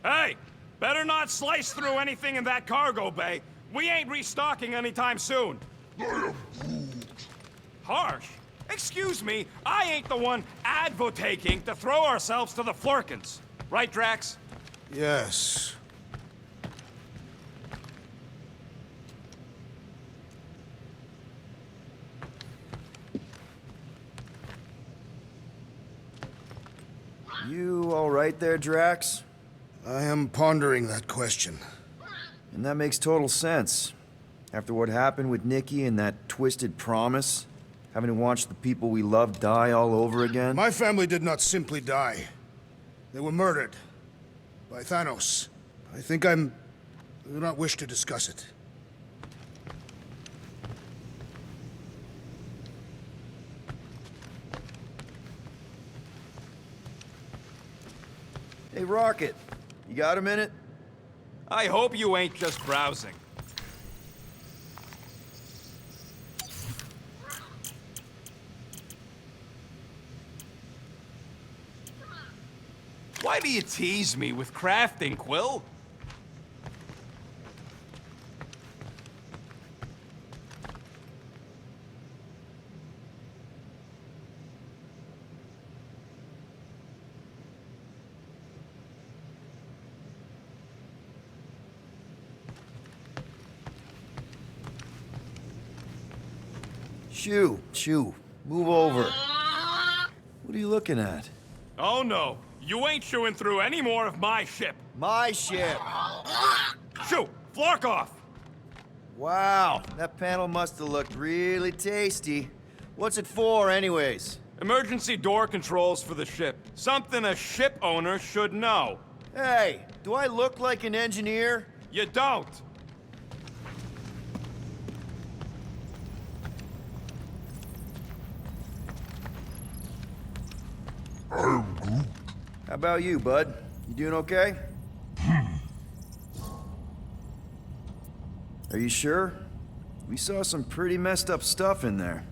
Hey! Better not slice through anything in that cargo bay. We ain't restocking anytime soon. I am Groot. Harsh? Excuse me, I ain't the one advocating to throw ourselves to the Flurkins. Right, Drax? Yes. You all right there, Drax? I am pondering that question. And that makes total sense. After what happened with Nikki and that twisted promise, having to watch the people we love die all over again. My family did not simply die. They were murdered. By Thanos. I do not wish to discuss it. Hey, Rocket, you got a minute? I hope you ain't just browsing. Why do you tease me with crafting, Quill? Shoo, move over. What are you looking at? Oh no, you ain't chewing through any more of my ship. My ship! Shoo, Flark off! Wow, that panel must have looked really tasty. What's it for, anyways? Emergency door controls for the ship. Something a ship owner should know. Hey, do I look like an engineer? You don't. I am Groot. How about you, bud? You doing okay? Are you sure? We saw some pretty messed up stuff in there.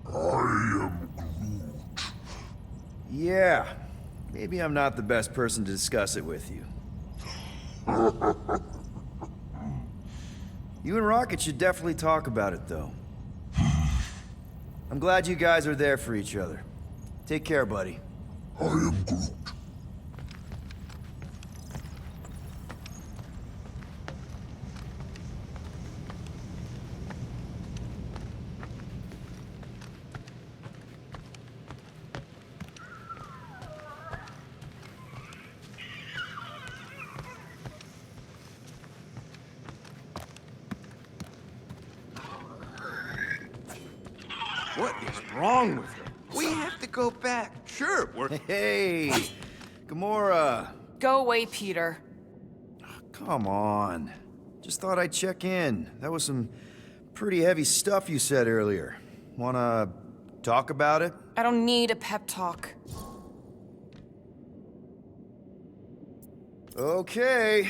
I am Groot. Yeah, maybe I'm not the best person to discuss it with you. You and Rocket should definitely talk about it, though. I'm glad you guys are there for each other. Take care, buddy. I am Groot. What is wrong with her? We have to go back. Sure, we're... Hey, Gamora. Go away, Peter. Come on. Just thought I'd check in. That was some pretty heavy stuff you said earlier. Wanna talk about it? I don't need a pep talk. Okay.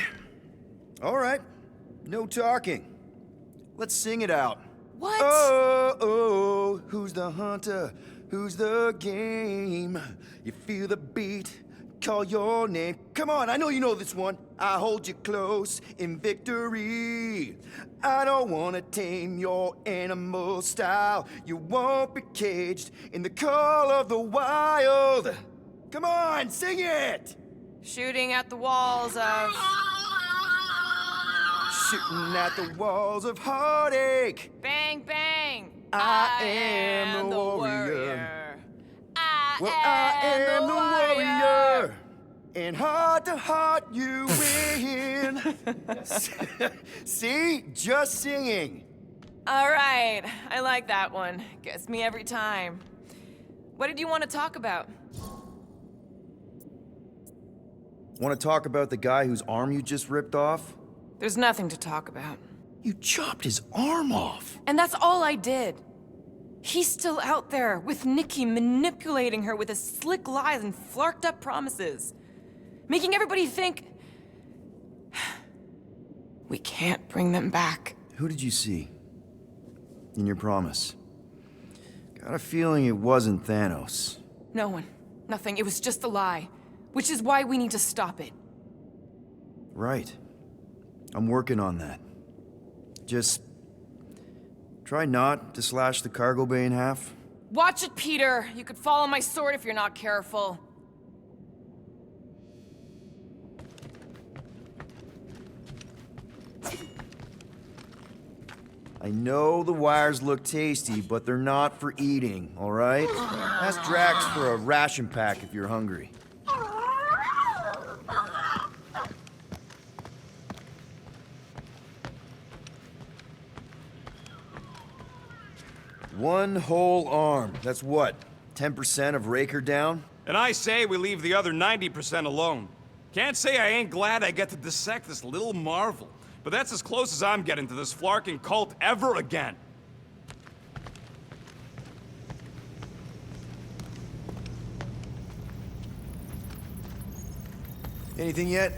All right. No talking. Let's sing it out. What? Oh, who's the hunter? Who's the game? You feel the beat, call your name. Come on, I know you know this one. I hold you close in victory. I don't wanna tame your animal style. You won't be caged in the call of the wild. Come on, sing it! Shooting at the walls of... Shooting at the walls of heartache. Bang, bang! I am the warrior. I am the warrior. And heart to heart, you win. See? Just singing. All right, I like that one. Gets me every time. What did you want to talk about? Want to talk about the guy whose arm you just ripped off? There's nothing to talk about. You chopped his arm off. And that's all I did. He's still out there with Nikki manipulating her with his slick lies and flarked up promises. Making everybody think... we can't bring them back. Who did you see? In your promise? Got a feeling it wasn't Thanos. No one. Nothing. It was just a lie. Which is why we need to stop it. Right. I'm working on that. Just try not to slash the cargo bay in half. Watch it, Peter. You could fall on my sword if you're not careful. I know the wires look tasty, but they're not for eating, all right? Ask Drax for a ration pack if you're hungry. One whole arm. That's what? 10% of Raker down? And I say we leave the other 90% alone. Can't say I ain't glad I get to dissect this little marvel. But that's as close as I'm getting to this Flarkin cult ever again. Anything yet?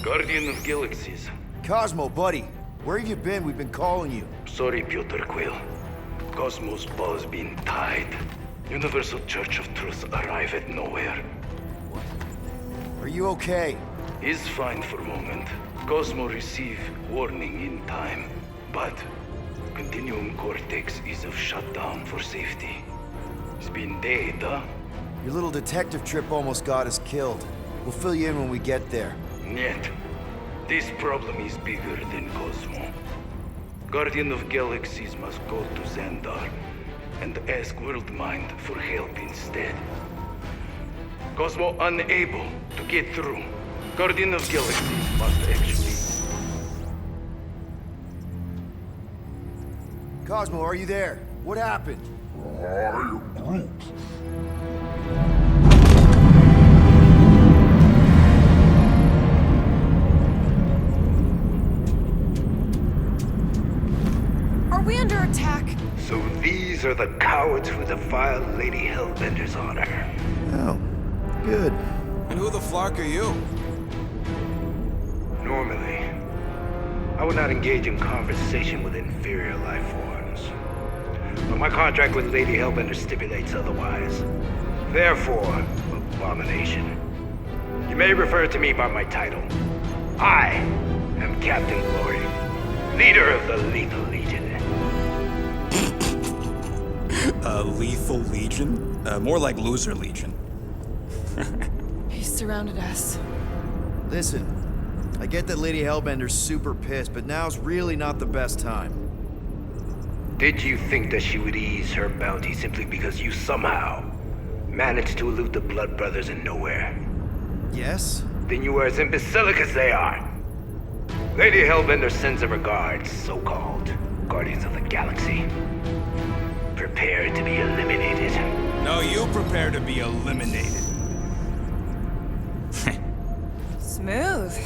Guardian of Galaxies. Cosmo, buddy. Where have you been? We've been calling you. Sorry, Piotr Quill. Cosmos ball's been tied. Universal Church of Truth arrive at nowhere. Are you okay? He's fine for a moment. Cosmo receive warning in time. But Continuum Cortex is of shutdown for safety. It's been dead, huh? Your little detective trip almost got us killed. We'll fill you in when we get there. Yet, this problem is bigger than Cosmo. Guardian of Galaxies must go to Xandar and ask Worldmind for help instead. Cosmo unable to get through. Guardian of Galaxies must actually... Cosmo, are you there? What happened? Are we under attack? So these are the cowards who defiled Lady Hellbender's honor. Oh, good. And who the flark are you? Normally, I would not engage in conversation with inferior life forms. But my contract with Lady Hellbender stipulates otherwise. Therefore, abomination. You may refer to me by my title. I am Captain Glory, leader of the Lethal Legion. Lethal Legion? More like Loser Legion. He surrounded us. Listen, I get that Lady Hellbender's super pissed, but now's really not the best time. Did you think that she would ease her bounty simply because you somehow managed to elude the Blood Brothers in nowhere? Yes? Then you are as imbecilic as they are. Lady Hellbender sends her regards, so-called Guardians of the Galaxy. Prepare to be eliminated. No, you prepare to be eliminated. Smooth.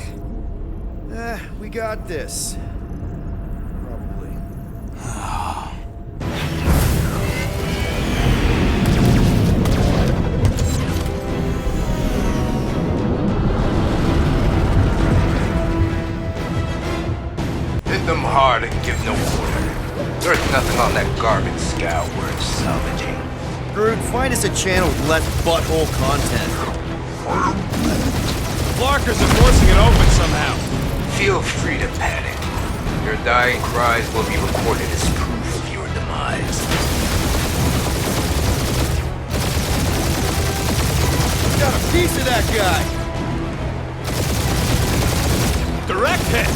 We got this. Probably. Hit them hard and give no quarter. There's nothing on that garbage scout worth salvaging. Groot, find us a channel with less butthole content. Flarkers are forcing it open somehow. Feel free to panic. Your dying cries will be recorded as proof of your demise. Got a piece of that guy! Direct hit!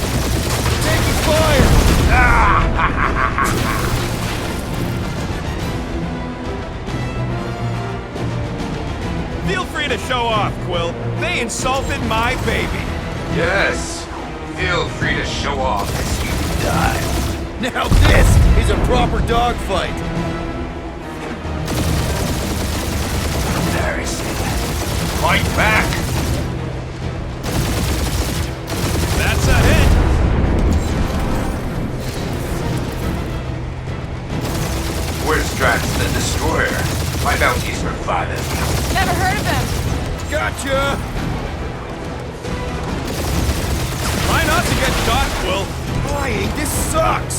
Taking fire! Feel free to show off, Quill. They insulted my baby. Yes. Feel free to show off as you die. Now this is a proper dogfight! Embarrassing. Fight back! That's a hit. Where's Drax the Destroyer? My bounty's for 5 of you. Never heard of him. Gotcha! Try not to get shot, Quill. Flying, this sucks!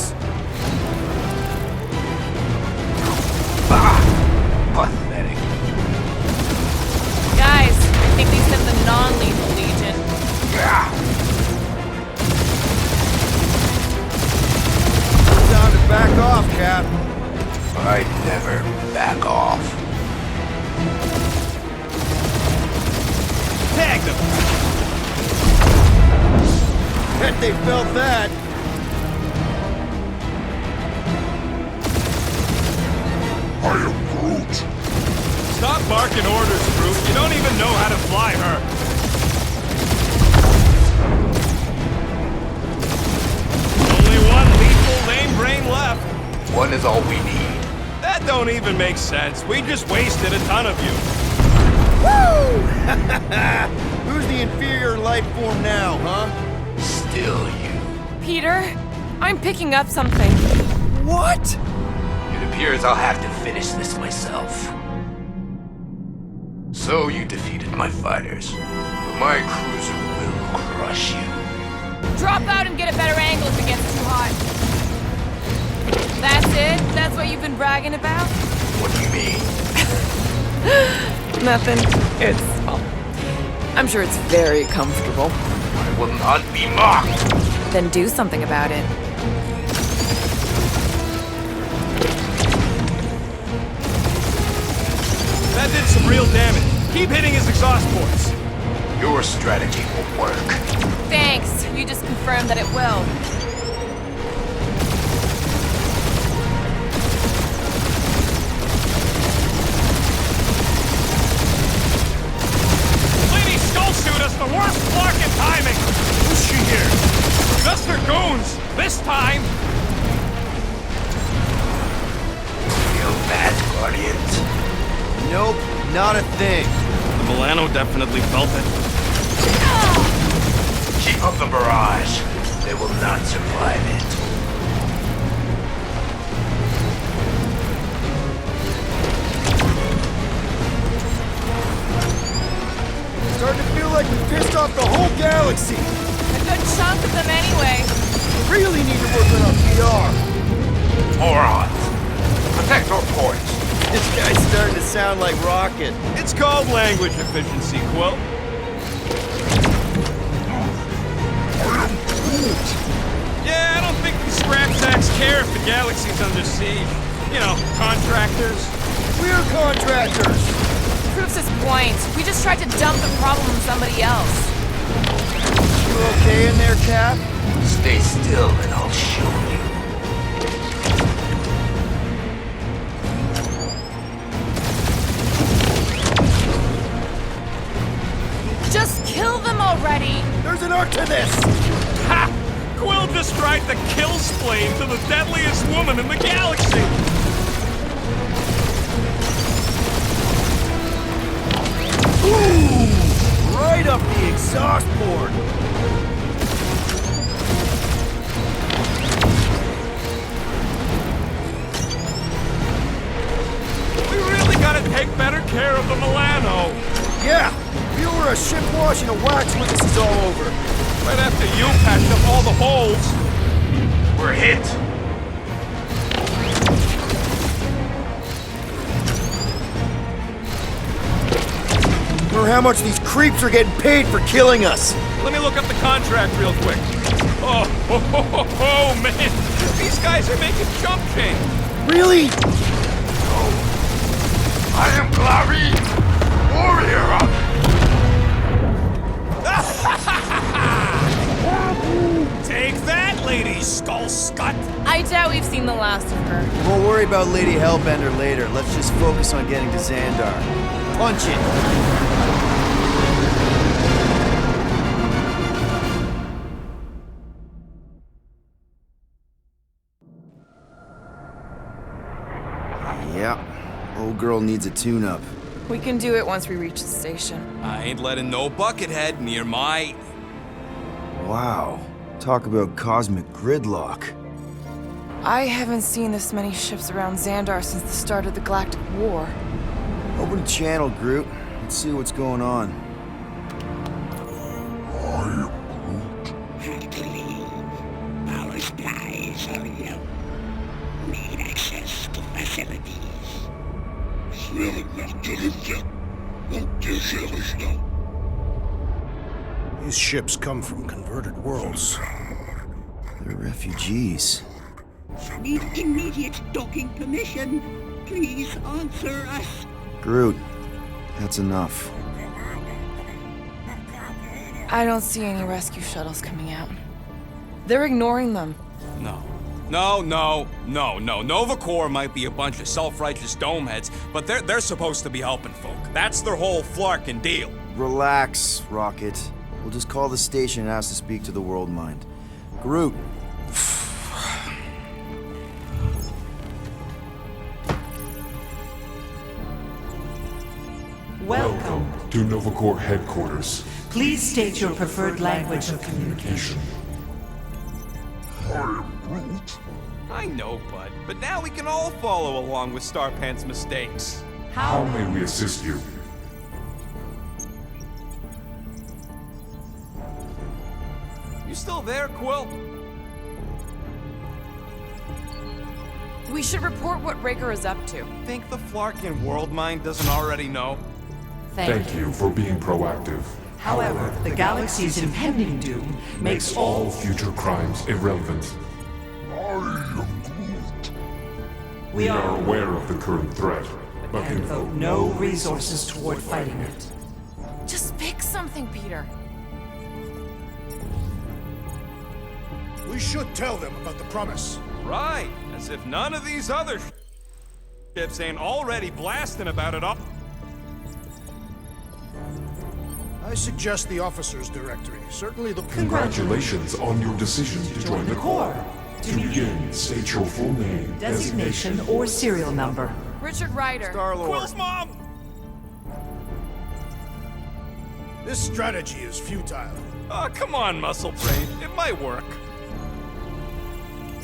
Ah! Pathetic. Tag them! Bet they felt that. Stop barking orders, Groot. You don't even know how to fly her. Only one lethal lame brain left. One is all we need. That don't even make sense. We just wasted a ton of you. Woo! Who's the inferior life form now, huh? Still you. Peter, I'm picking up something. What? It appears I'll have to finish this myself. So you defeated my fighters, but my cruiser will crush you. Drop out and get a better angle if it gets too hot. That's it? That's what you've been bragging about? What do you mean? Nothing. It's, well, I'm sure it's very comfortable. I will not be mocked. Then do something about it. That did some real damage. Keep hitting his exhaust ports. Your strategy will work. Thanks. You just confirmed that it will. Lady Skullsuit has the worst blocking timing. Who's she here? Just her goons. This time. Feel that, Guardians? Nope, not a thing. The Milano definitely felt it. Keep up the barrage. They will not survive it. Starting to feel like we pissed off the whole galaxy. A good chunk of them anyway. Really need to work on our PR. Morons! Protect our ports. This guy's starting to sound like Rocket. It's called language efficiency, Quill. Yeah, I don't think the scrapjacks care if the galaxy's under siege. You know, contractors. We're contractors. Proves his point. We just tried to dump the problem on somebody else. You okay in there, Cap? Stay still and I'll show you. Just kill them already! There's an art to this. Ha! Quill just tried to kill Splane to the deadliest woman in the galaxy! Ooh! Right up the exhaust port. We really gotta take better care of the Milano. Yeah, we were a ship washing a wax when this is all over. Right after you patched up all the holes. We're hit. Or how much these creeps are getting paid for killing us. Let me look up the contract real quick. Oh, man. These guys are making chump change. Really? I am Clary, warrior of... Take that, Lady Skull Scut. I doubt we've seen the last of her. We'll worry about Lady Hellbender later. Let's just focus on getting to Xandar. Punch it! Yeah, old girl needs a tune-up. We can do it once we reach the station. I ain't letting no buckethead near my... Wow, talk about cosmic gridlock. I haven't seen this many ships around Xandar since the start of the Galactic War. Open the channel, Groot. Let's see what's going on. Had to leave. Our supplies are low. Need access to facilities. These ships come from converted worlds. They're refugees. Need immediate docking permission. Please answer us. Groot, That's enough. I don't see any rescue shuttles coming out. They're ignoring them. No. Nova Corps might be a bunch of self-righteous domeheads, but they're supposed to be helping folk. That's their whole flarkin' deal. Relax, Rocket. We'll just call the station and ask to speak to the World Mind. Groot. Welcome to Nova Corps headquarters. Please state your preferred language of communication. I know, bud, but now we can all follow along with Starpant's mistakes. How may we assist you? You still there, Quill? We should report what Raker is up to. Think the Flarkin World Mind doesn't already know? Thank you for being proactive. However, the galaxy's impending doom makes All future crimes irrelevant. We are aware of the current threat, but and devote no resources toward fighting it. Just pick something, Peter. We should tell them about the promise. Right, as if none of these other ships ain't already blasting about it all. I suggest the officers' directory. Certainly the... Congratulations on your decision to join the Corps. To begin, state your full name, Designation or serial number. Richard Ryder. Star-Lord. Quill's mom! This strategy is futile. Oh, come on, Muscle Brain. It might work.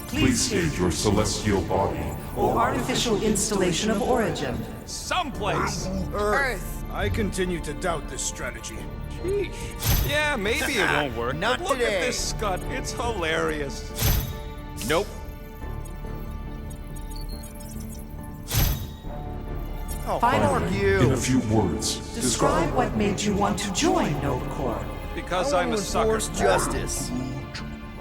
Please state your celestial body. Or artificial installation of origin. Someplace. Earth. I continue to doubt this strategy. Sheesh. Yeah, maybe it won't work. Not but look today. at this Scud. It's hilarious. Nope. Oh, Final fuck In a you. few words, Describe what made you want to join Nova Corps. Because I I'm a want to sucker. enforce justice.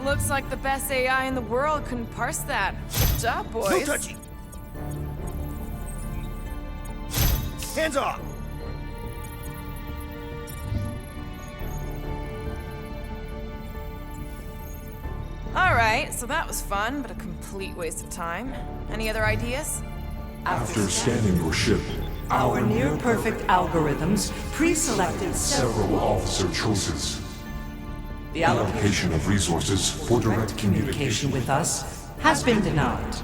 Looks like the best AI in the world couldn't parse that. Good job, boys. No touchy. Hands off. All right, so that was fun, but a complete waste of time. Any other ideas? after scanning your ship, Our near-perfect algorithms pre-selected several officer choices, the allocation of resources for direct communication communication. with us has been denied.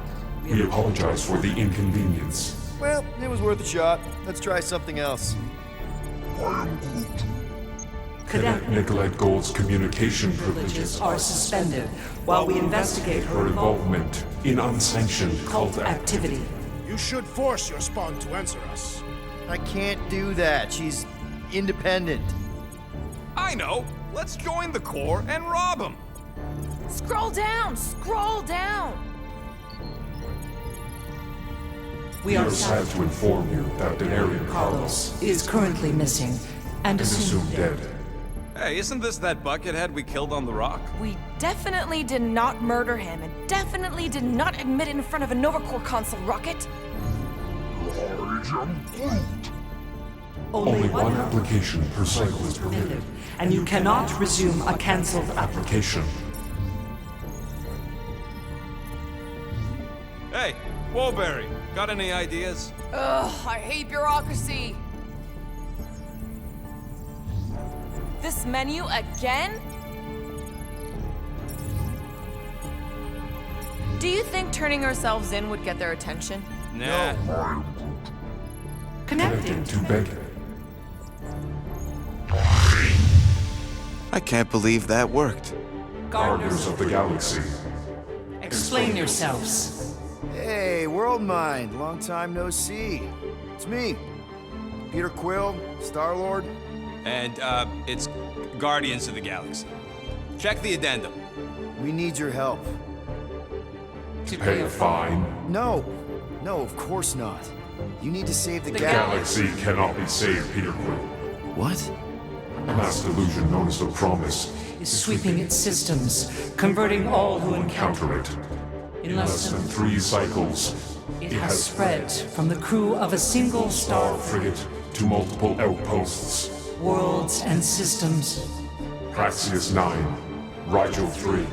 We apologize for the inconvenience. Well, it was worth a shot. Let's try something else. Cadet Nicolette Gold's communication privileges Are suspended while we investigate her involvement in unsanctioned cult cult activity. You should force your spawn to answer us. I can't do that. She's independent. I know. Let's join the Corps and rob them. Scroll down! Scroll down! We We are are sad to inform you that Denarian Carlos is currently missing and is assumed assumed dead. Hey, isn't this that buckethead we killed on the rock? We definitely did not murder him and definitely did not admit it in front of a Nova Corps console, Rocket. Only one application per cycle is permitted. and you cannot resume a cancelled application. Application. Hey, Woolberry, got any ideas? Ugh, I hate bureaucracy. This menu again? Do you think turning ourselves in would get their attention? Nah. Connecting Connecting to Beacon. I can't believe that worked. Gardeners of the Galaxy. Explain yourselves. Hey, World Mind. Long time no see. It's me. Peter Quill, Star-Lord. And, it's Guardians of the Galaxy. Check the addendum. We need your help. Pay a fine. No. No, of course not. You need to save the The galaxy. Galaxy cannot be saved, Peter Quill. What? A mass delusion known as the Promise Is sweeping its systems, converting all who encounter counter it. in In less than 3 cycles, it has spread from the crew of a single Star star frigate to multiple outposts. Worlds and systems. Praxius 9, Rigel 3.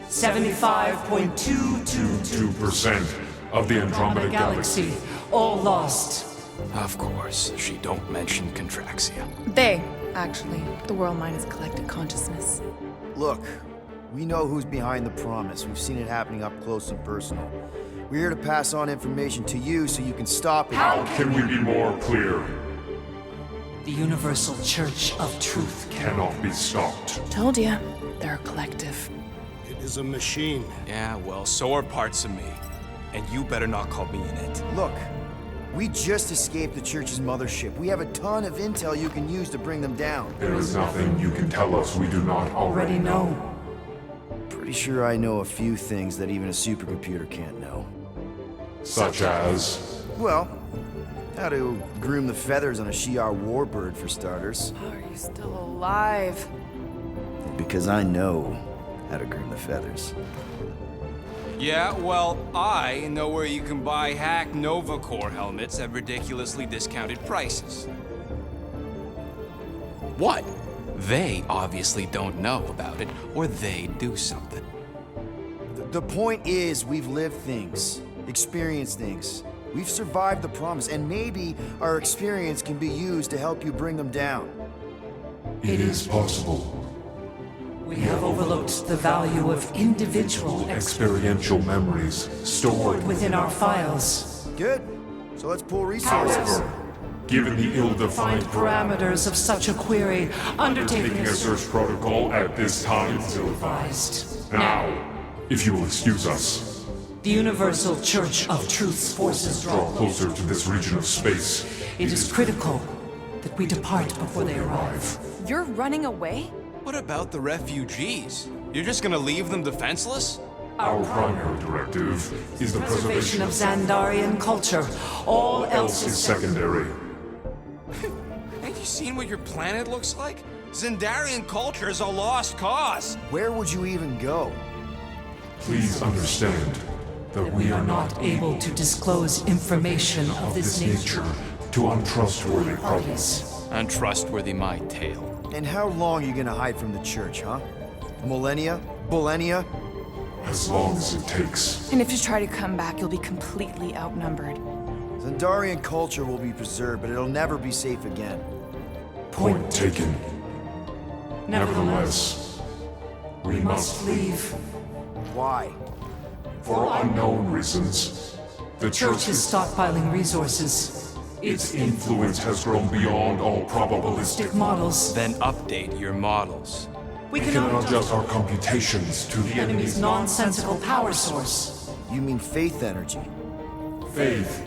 75.222% 2% of the Andromeda Galaxy. all lost. Of course, she don't mention Contraxia. They, actually. The world mind is collective consciousness. Look, we know who's behind the promise. We've seen it happening up close and personal. We're here to pass on information to you so you can stop it. How can we be more clear? The Universal Church of Truth Cannot be stopped. Told ya. They're a collective. It is a machine. Yeah, well, so are parts of me. And you better not call me in it. Look, we just escaped the church's mothership. We have a ton of intel you can use to bring them down. There is nothing you can tell us we do not already know. Pretty sure I know a few things that even a supercomputer can't know. Such as... Well, how to groom the feathers on a Shi'ar warbird, for starters. How are you still alive? Because I know how to groom the feathers. Yeah, well, I know where you can buy hack Nova Core helmets at ridiculously discounted prices. What? They obviously don't know about it, or they do something. The point is, we've lived things, experienced things. We've survived the promise, and maybe our experience can be used to help you bring them down. It is possible. We have overlooked the value of individual Experiential memories stored within our files. Good. So let's pull resources. However, given the ill-defined Parameters of such a query, undertaking taking a search protocol at this time is advised. Now, if you will excuse us, The Universal Church of Truth's forces draw closer to this region of space. It is critical that we depart before they arrive. You're running away? What about the refugees? You're just gonna leave them defenseless? Our primary directive is the Preservation of Xandarian culture. All else is is secondary. Ain't you seen what your planet looks like? Xandarian culture is a lost cause. Where would you even go? Please understand that we are not able to disclose information of this this nature. nature to untrustworthy parties. Untrustworthy my tale. And how long are you gonna hide from the church, huh? Millennia? Millennia? As long as it takes. And if you try to come back, you'll be completely outnumbered. Xandarian culture will be preserved, but it'll never be safe again. Point taken. Nevertheless, we must leave. Why? For unknown reasons. The Church is stockpiling resources. Its influence has grown beyond all probabilistic. Models. Then update your models. We We cannot can adjust our computations to the enemy's enemy's nonsensical power source. You mean faith energy? faith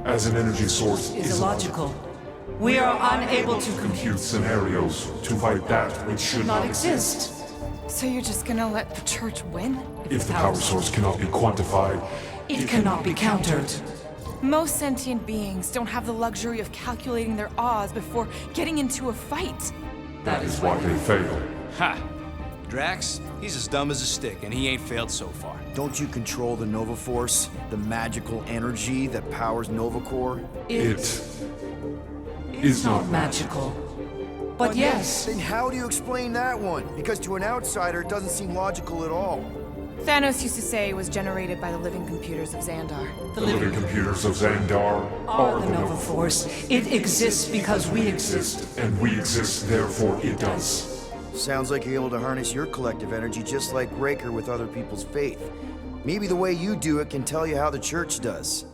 as an energy source Is illogical. We are unable to compute scenarios to fight that which should not not exist. So you're just gonna let the church win? If the power source cannot be quantified, It cannot be countered. Most sentient beings don't have the luxury of calculating their odds before getting into a fight. that is why they fail. Ha! Drax, he's as dumb as a stick, and he ain't failed so far. Don't you control the Nova Force? The magical energy that powers Nova Core? It is not magical. But yes, Then how do you explain that one? Because to an outsider, it doesn't seem logical at all. Thanos used to say it was generated by the living computers of Xandar. the the living living computers of Xandar are the Nova Force. It exists because we exist. exist, and we exist, therefore it does. Sounds like you're able to harness your collective energy just like Raker with other people's faith. Maybe the way you do it can tell you how the church does.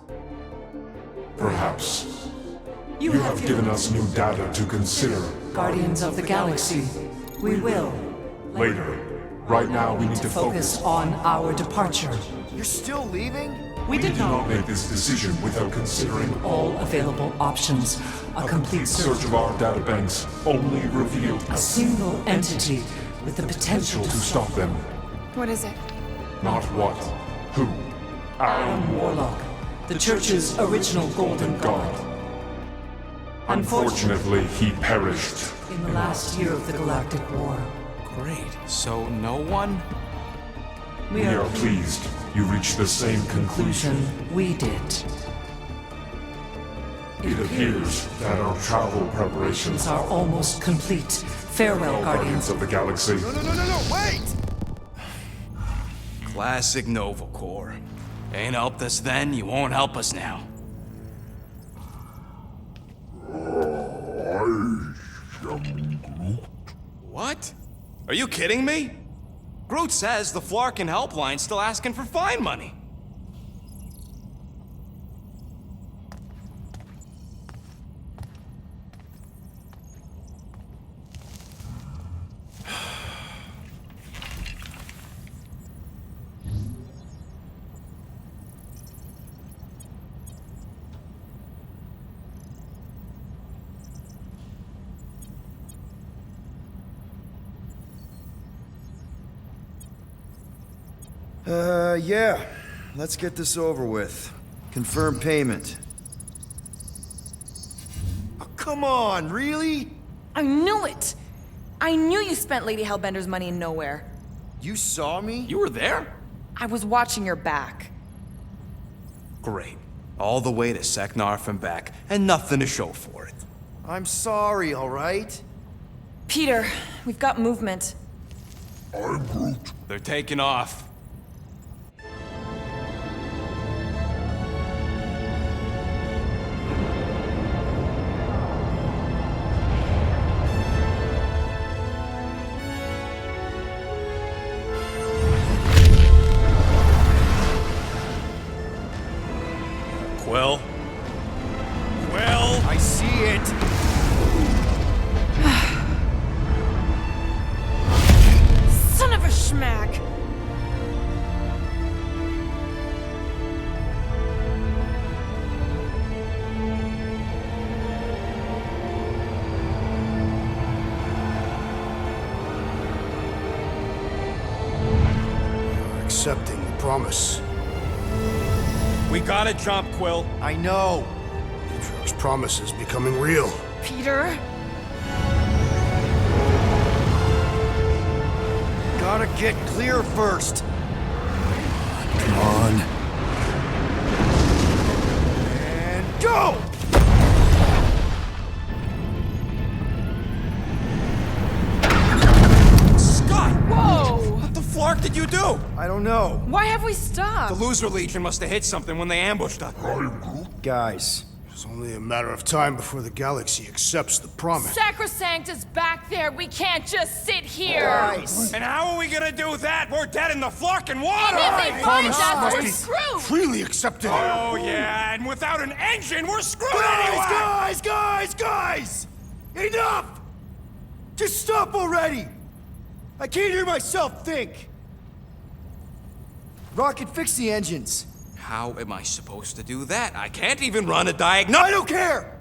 Perhaps. You have given us new data to consider. Guardians of the Galaxy. We will Later. Right now, we need to focus on our departure. You're still leaving? We did Do not not make this decision without considering all available options. A complete search of our databanks only revealed A single entity with the potential to stop them. What is it? Not what, who. Alan Warlock, the Church's original Golden God. Unfortunately, he perished. In the last year of the Galactic War, Great. So no one? we We are are pleased you reached the same conclusion. conclusion we did. It appears that our travel preparations Are almost complete. Farewell, Guardians. of the Galaxy. No, wait! Classic Nova Corps. Ain't helped us then, you won't help us now. What? Are you kidding me? Groot says the Flarkin helpline's still asking for fine money. Yeah. Let's get this over with. Confirm payment. Oh, come on, really? I knew it! I knew you spent Lady Hellbender's money in nowhere. You saw me? You were there? I was watching your back. Great. All the way to Seknarf and back, and nothing to show for it. I'm sorry, all right? Peter, we've got movement. They're taking off. Quill? Quill? I see it. Son of a schmack! You're accepting the promise. We gotta jump, Quill. I know. Atriox's promise is becoming real. Peter? Gotta get clear first. Come on. And go! Scott! Whoa! What the flark did you do? I don't know. Why have we stopped? The Loser Legion must have hit something when they ambushed us. Guys, It's only a matter of time before the galaxy accepts the promise. Sacrosanct is back there. We can't just sit here. guys. And how are we gonna do that? We're dead in the flarkin' water! And if they find Promise us, must we're be screwed. freely accepted. Oh, yeah, and without an engine, we're screwed anyway! Guys! Enough! Just stop already! I can't hear myself think. Rocket, fix the engines. How am I supposed to do that? I can't even run a diagnostic. I don't care!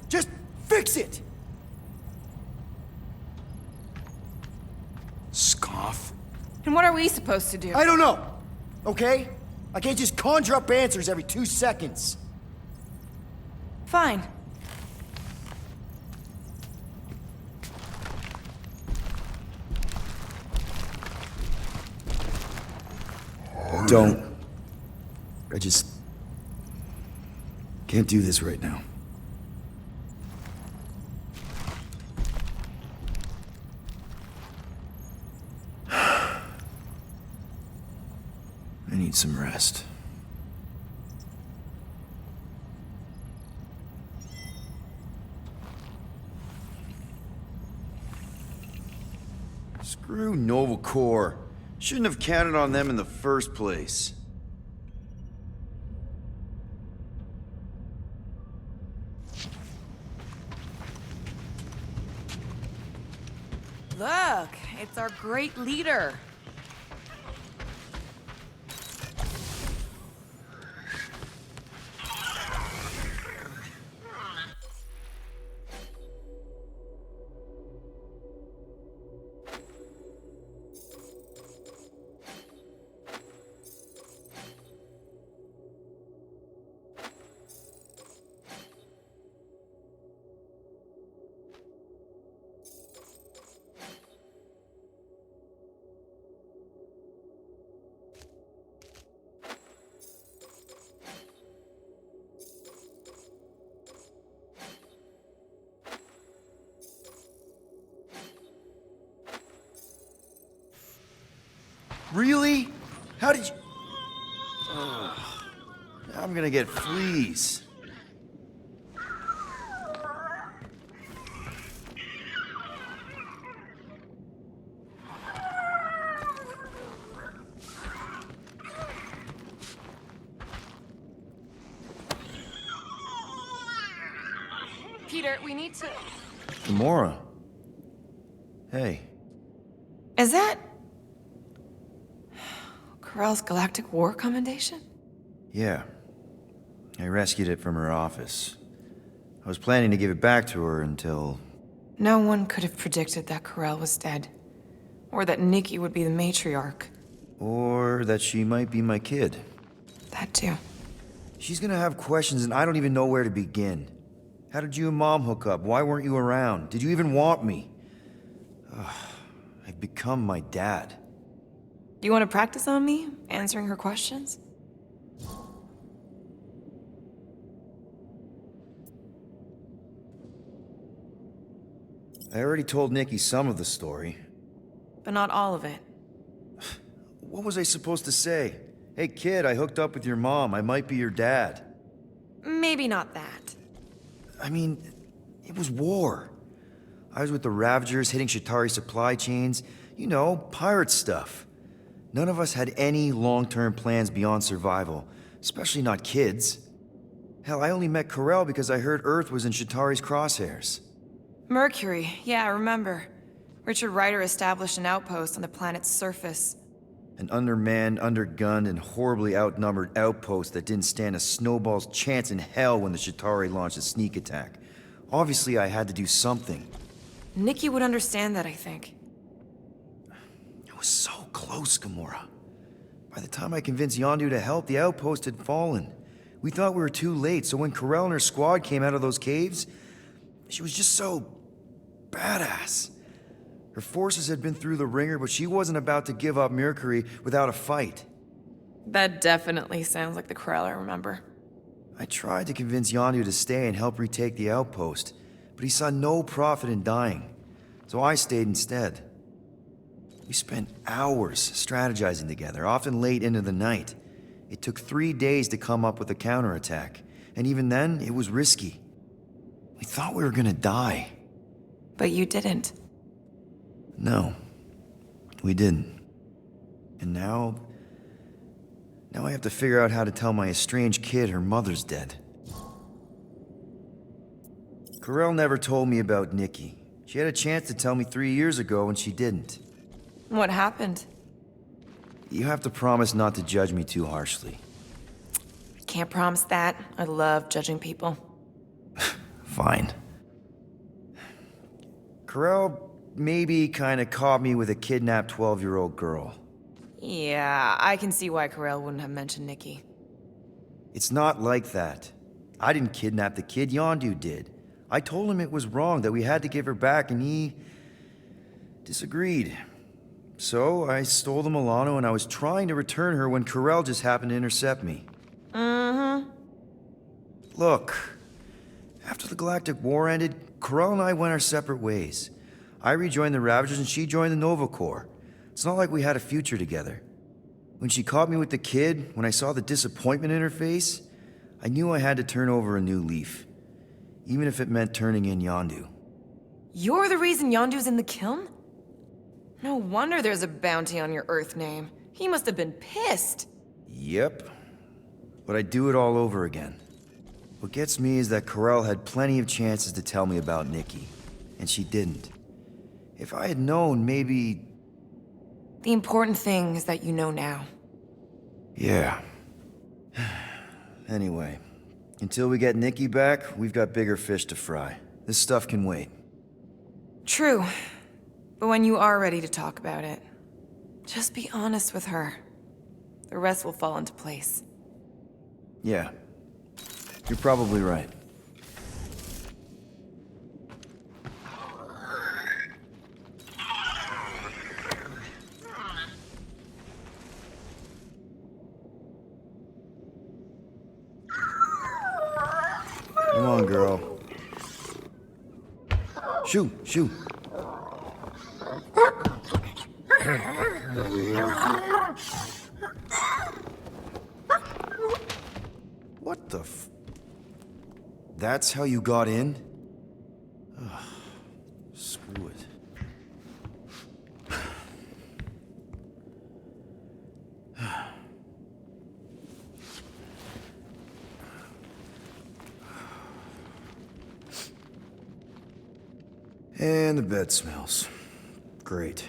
Just fix it! Scoff. And what are we supposed to do? I don't know, okay? I can't just conjure up answers every 2 seconds. Fine. Don't. I just can't do this right now. I need some rest. Screw Nova Corps. Shouldn't have counted on them in the first place. Look, it's our great leader. Really? How did you... Ugh. Now I'm gonna get fleas. Peter, we need to... Gamora. Hey. Is that... Corell's Galactic War Commendation? Yeah. I rescued it from her office. I was planning to give it back to her until... No one could have predicted that Corell was dead. Or that Nikki would be the matriarch. Or that she might be my kid. That too. She's gonna have questions and I don't even know where to begin. How did you and Mom hook up? Why weren't you around? Did you even want me? Ugh, I've become my dad. Do you want to practice on me, answering her questions? I already told Nikki some of the story. But not all of it. What was I supposed to say? Hey kid, I hooked up with your mom. I might be your dad. Maybe not that. I mean, it was war. I was with the Ravagers hitting Shatari supply chains. You know, pirate stuff. None of us had any long-term plans beyond survival, especially not kids. Hell, I only met Corell because I heard Earth was in Shatari's crosshairs. Mercury, yeah, I remember. Richard Ryder established an outpost on the planet's surface. An undermanned, undergunned, and horribly outnumbered outpost that didn't stand a snowball's chance in hell when the Shatari launched a sneak attack. Obviously, I had to do something. Nikki would understand that, I think. It was so close, Gamora. By the time I convinced Yondu to help, the outpost had fallen. We thought we were too late, so when Corell and her squad came out of those caves, she was just so... badass. Her forces had been through the ringer, but she wasn't about to give up Mercury without a fight. That definitely sounds like the Corell I remember. I tried to convince Yondu to stay and help retake the outpost, but he saw no profit in dying, so I stayed instead. We spent hours strategizing together, often late into the night. It took 3 days to come up with a counterattack, and even then, it was risky. We thought we were gonna die. But you didn't. No, we didn't. And now I have to figure out how to tell my estranged kid her mother's dead. Corell never told me about Nikki. She had a chance to tell me 3 years ago and she didn't. What happened? You have to promise not to judge me too harshly. Can't promise that. I love judging people. Fine. Corell maybe kinda caught me with a kidnapped 12-year-old girl. Yeah, I can see why Corell wouldn't have mentioned Nikki. It's not like that. I didn't kidnap the kid, Yondu did. I told him it was wrong, that we had to give her back, and he... disagreed. So, I stole the Milano and I was trying to return her when Corell just happened to intercept me. Mm-hmm. Look, after the Galactic War ended, Corell and I went our separate ways. I rejoined the Ravagers and she joined the Nova Corps. It's not like we had a future together. When she caught me with the kid, when I saw the disappointment in her face, I knew I had to turn over a new leaf. Even if it meant turning in Yondu. You're the reason Yondu's in the kiln? No wonder there's a bounty on your Earth name. He must have been pissed. Yep. But I'd do it all over again. What gets me is that Corell had plenty of chances to tell me about Nikki, and she didn't. If I had known, maybe... The important thing is that you know now. Yeah. Anyway, until we get Nikki back, we've got bigger fish to fry. This stuff can wait. True. But when you are ready to talk about it, just be honest with her. The rest will fall into place. Yeah. You're probably right. Come on, girl. Shoo, shoo. What the f... That's how you got in? Ugh, screw it. And the bed smells. Great.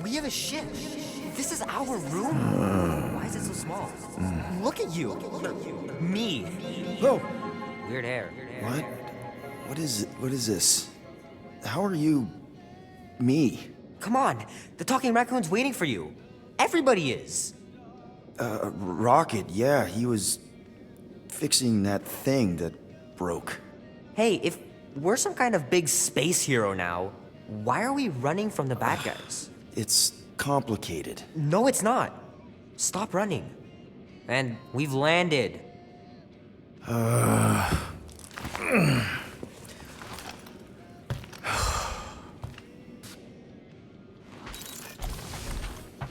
We have a ship. This is our room. Why is it so small? Look at you. Me. Oh! Weird hair. What? What is this? How are you... me? Come on. The talking raccoon's waiting for you. Everybody is. Rocket, yeah, he was... fixing that thing that broke. Hey, if we're some kind of big space hero now, why are we running from the bad guys? It's complicated. No, it's not. Stop running. And we've landed.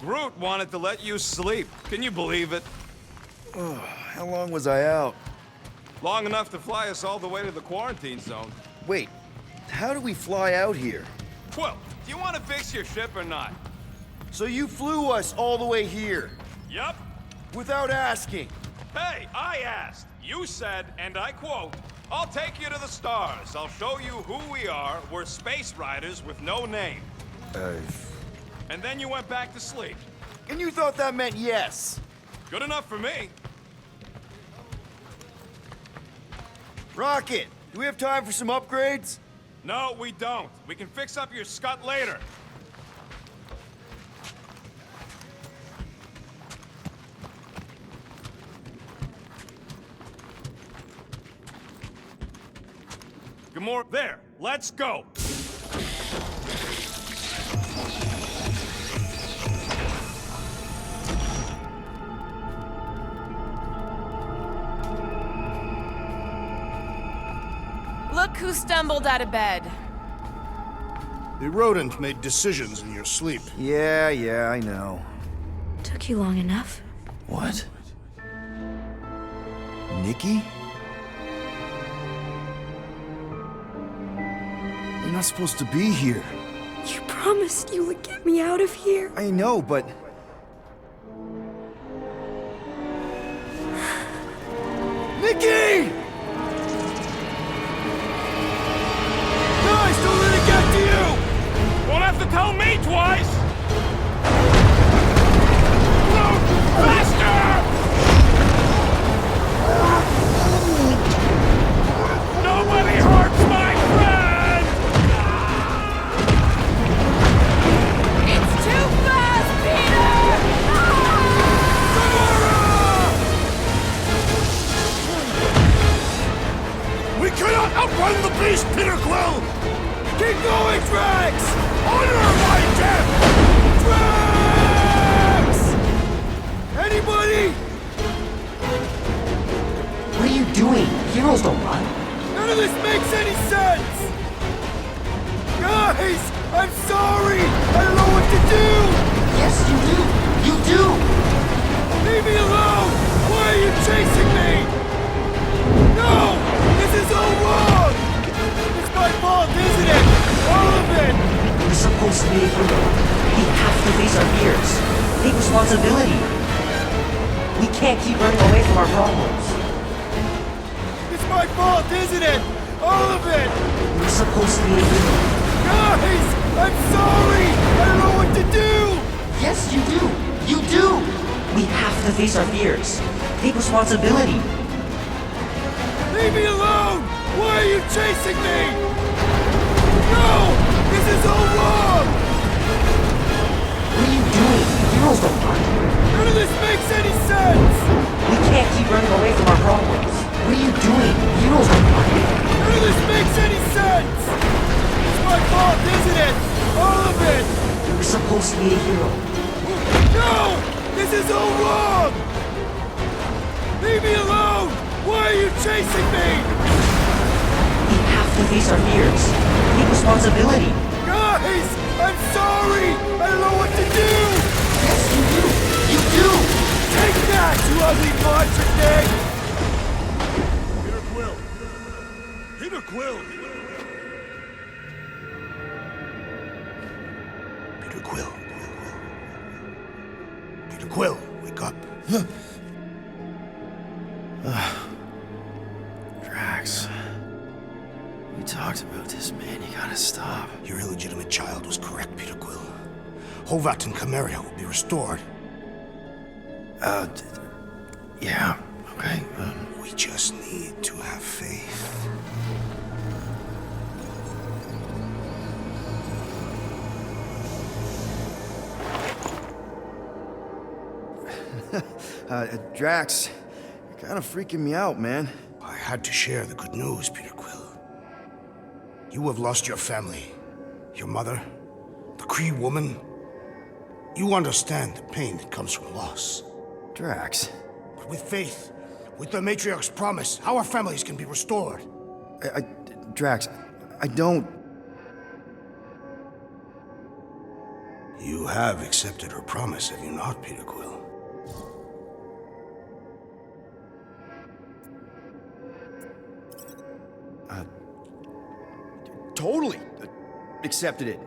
Groot wanted to let you sleep. Can you believe it? How long was I out? Long enough to fly us all the way to the quarantine zone. Wait, how do we fly out here? Well, do you want to fix your ship or not? So you flew us all the way here? Yup. Without asking? Hey, I asked. You said, and I quote, "I'll take you to the stars. I'll show you who we are. We're space riders with no name." And then you went back to sleep. And you thought that meant yes? Good enough for me. Rocket, do we have time for some upgrades? No, we don't. We can fix up your scut later. Gamora, there. Let's go. Look who stumbled out of bed. The rodent made decisions in your sleep. Yeah, I know. Took you long enough. What? Nikki? You're not supposed to be here. You promised you would get me out of here. I know, but... Nikki! Guys, don't let it get to you! Won't have to tell me twice! Faster! Nobody hurts my friend! It's too fast, Peter! We cannot outrun the beast, Peter Quill! Keep going, Drax! Honor my death! Drax! Anybody? What are you doing? Heroes don't run. None of this makes any sense! Guys! I'm sorry! I don't know what to do! Yes, you do. You do. Leave me alone! Why are you chasing me? No! This is all wrong! It's my fault, isn't it? All of it! We're supposed to be a hero. We have to face our fears. Take responsibility. We We can't keep running away from our problems. It's my fault, isn't it? All of it! We're supposed to be a hero. Guys! I'm sorry! I don't know what to do! Yes, you do! You do! We have to face our fears. Take responsibility. Leave me alone! Why are you chasing me? No! This is all wrong! What are you doing? Heroes don't run. None of this makes any sense! We can't keep running away from our problems. What are you doing? Heroes don't run. None of this makes any sense! It's my fault, isn't it? All of it! We're supposed to be a hero. No! This is all wrong! Leave me alone! Why are you chasing me? We have to face our fears. Take responsibility. Guys! I'm sorry! I don't know what to do! Yes, you do! You do! Take that, you ugly monster thing! Peter Quill! Peter Quill. Peter Quill, wake up. Drax. We talked about this, man. You gotta stop. Your illegitimate child was correct, Peter Quill. Hovat and Chimeria will be restored. Yeah, okay. We just need to have faith. Drax, you're kind of freaking me out, man. I had to share the good news, Peter Quill. You have lost your family. Your mother, the Kree woman. You understand the pain that comes from loss. Drax. But with faith, with the Matriarch's promise, our families can be restored. Drax, I don't... You have accepted her promise, have you not, Peter Quill? Totally accepted it.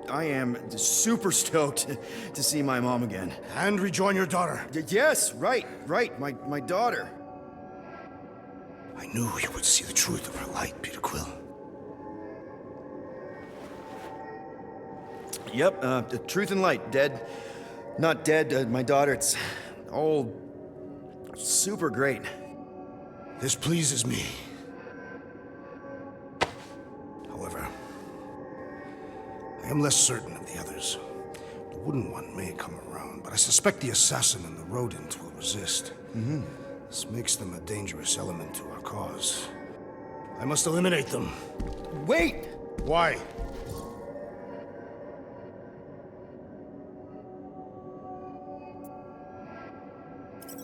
I am super stoked to see my mom again. And rejoin your daughter. Yes, right. My daughter. I knew you would see the truth of her light, Peter Quill. Yep, the truth and light. Dead. Not dead, my daughter. It's all super great. This pleases me. However, I am less certain of the others. The wooden one may come around, but I suspect the assassin and the rodent will resist. This makes them a dangerous element to our cause. I must eliminate them. Wait! Why?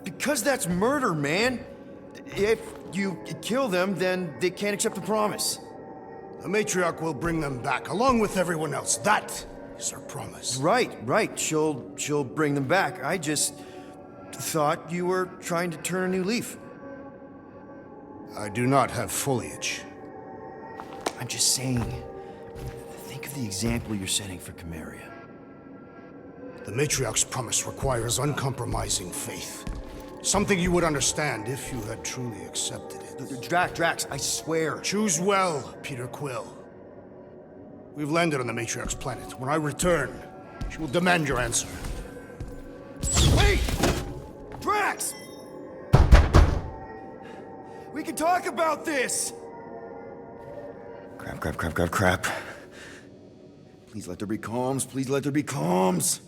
Because that's murder, man. If you kill them, then they can't accept the promise. The Matriarch will bring them back, along with everyone else. That is her promise. Right. She'll bring them back. I just thought you were trying to turn a new leaf. I do not have foliage. I'm just saying, think of the example you're setting for Chimeria. The Matriarch's promise requires uncompromising faith. Something you would understand if you had truly accepted it. Drax, I swear. Choose well, Peter Quill. We've landed on the Matriarch's planet. When I return, she will demand your answer. Wait! Drax! We can talk about this! Crap. Please let there be calms. Please let there be calms.